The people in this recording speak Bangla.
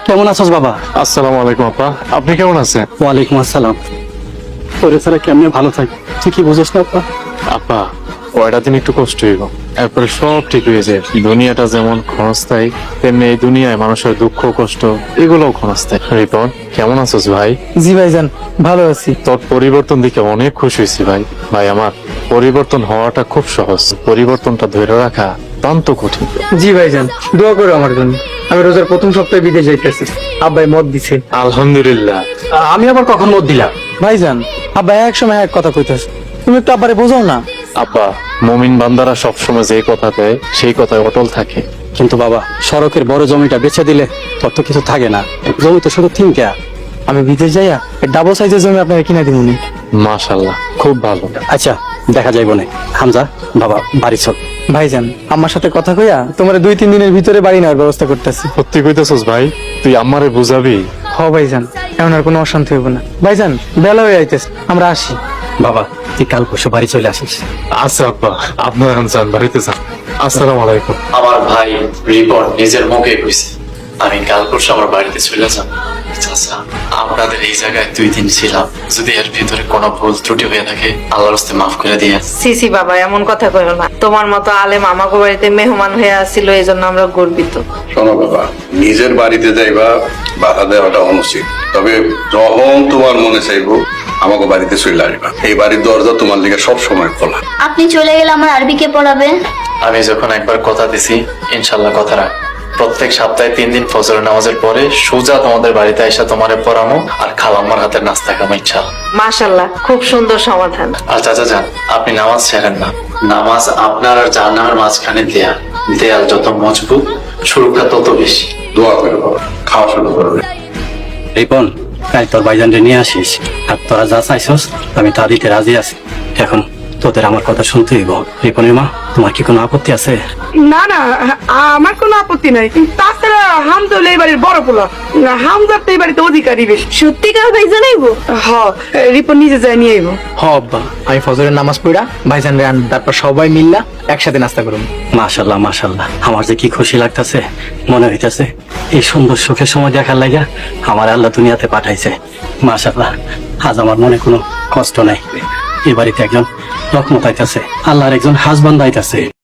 কেমন আছোস বাবা? আসসালামু আলাইকুম আপা, আপনি কেমন আছেন? ওয়ালাইকুম আসসালাম। তোরে ছাড়া কেমনে ভালো থাকি, তুই কি বুঝোস না আপা? আপা কয়টা দিন একটু কষ্ট হইব, এরপরে সব ঠিক হয়ে যায়। দুনিয়াটা যেমন ক্ষণস্থায়ী, তেমনি এই দুনিয়ায় মানুষের দুঃখ কষ্ট এগুলোও ক্ষণস্থায়ী। রিপন, কেমন আছোস ভাই? জি ভাইজান, ভালো আছি। তোর পরিবর্তন দেখে অনেক খুশি হয়েছি ভাই। ভাই আমার, পরিবর্তন হওয়াটা খুব সহজ, পরিবর্তনটা ধরে রাখা অত্যন্ত কঠিন। জি ভাইজান, দোয়া করো আমার জন্য। আমি রোজার প্রথম সপ্তাহে বিদেশ যাইতেছি, আব্বাই মত দিছে। আলহামদুলিল্লাহ। আমি আবার কখন মত দিলাম? ভাইজান, আব্বাই এক সময় এক কথা কইতেছে, তুমি একটু আব্বারে বোঝাও না। আব্বা, মুমিন বান্দারা সবসময় যে কথা দেয় সেই কথায় অটল থাকে। কিন্তু বাবা, সড়কের বড় জমিটা বেচে দিলে তোর তো কিছু থাকে না, জমি তো শুধু তিনটা। আমি বিদেশ যাইয়া ডাবল সাইজের জমি আপনাকে কিনে দিবনি। মাশাআল্লাহ, খুব ভালো। আচ্ছা, দেখা যাইব না। হামজা বাবা, বাড়ি চল। ভাইজান, আমার সাথে কথা কইয়া তোমার 2-3 দিনের ভিতরে বাড়ি নেওয়ার ব্যবস্থা করতেছি। সত্যি কইতেছস ভাই? তুই আমারে বুঝাবি? হ ভাইজান, এমন আর কোনো অশান্তি হইব না। ভাইজান, বেলা হয়ে আইতেছে, আমরা আসি। বাবা, তুই কাল পরশু বাড়ি চলে আসিস। আচ্ছা আব্বা, আপনার যান, বাড়িতে যান। আসসালামু আলাইকুম। আমার ভাই রিপন নিজের মুখে কইছে আমি কাল পরশু আমার বাড়িতে চলে যাব। চাচা, আপনাদের এই জায়গায় 2 দিন ছিলাম, যদি এর ভিতরে কোনো ভুল ত্রুটি হয়ে থাকে আল্লাহর রাস্তায় মাফ করে দিয়ে। সিসি বাবা, এমন কথা কইও না। তোমার মতো আলেম আমাকে বাড়িতে মেহমান হয়ে আসছিল, এই জন্য আমরা গর্বিত। শোনো বাবা, নিজের বাড়িতে যাইবা বাধা দেওয়াটা অনুচিত। তবে যখন তোমার মনে চাইবো আমাকে বাড়িতে চলে আসবা। এই বাড়ির দরজা তোমার লিগে সব সময় খোলা। আপনি চলে গেলে আমার আরবিকে পড়াবে? আমি যখন একবার কথা দিছি, ইনশাল্লাহ কথা রাখ। প্রত্যেক সপ্তাহে 3 দিন ফজর নামাজের পরে সোজা তোমাদের বাড়িতে এসে তোমারে পড়ামো আর খালাম্মার হাতের নাস্তা খাবো ইনশাল্লাহ। মাশাআল্লাহ, খুব সুন্দর সমাধান। আর চাচা যান, আপনি নামাজ ছেড়েন না। নামাজ আপনার আর জাহান্নামের মাঝখানে দেয়াল, দেয়াল যত মজবুত সুরক্ষা তত বেশি। দোয়া করো বাবা, খাওয়া শুরু করবে। রিপন, কাল তোর ভাইজানরে নিয়ে আসিস, আর তোরা যা চাইছস আমি তা দিতে রাজি আছি। এখন তোদের আমার কথা শুনতে হইব। রিপনের মা, তোমার কি কোনো আপত্তি আছে? না না, আমার কোনো আপত্তি নাই। তাছাড়া হামজা হলো এই বাড়ির বড় পোলা, হামজার তো এই বাড়িতে অধিকারী বেশি। সত্যিকার ভাই জানাইবো? হ, রিপন নিজে যায় নিয়ে আইবো। হ আব্বা, আমি ফজরের নামাজ পড়া ভাইজান রে আন, তারপর সবাই মিল্লা একসাথে নাস্তা করুন। মাশাল্লাহ মাশাল্লাহ, আমার যে কি খুশি লাগতেছে। মনে হইতেছে এই সুন্দর সুখের সময় দেখার লাগা আমার আল্লাহ দুনিয়াতে পাঠাইছে। মাশাল্লাহ, আজ আমার মনে কোনো কষ্ট নাই। এই বাড়িতে একজন রহমত আইতাছে, আল্লাহর একজন হাজবান্দ আইতাছে।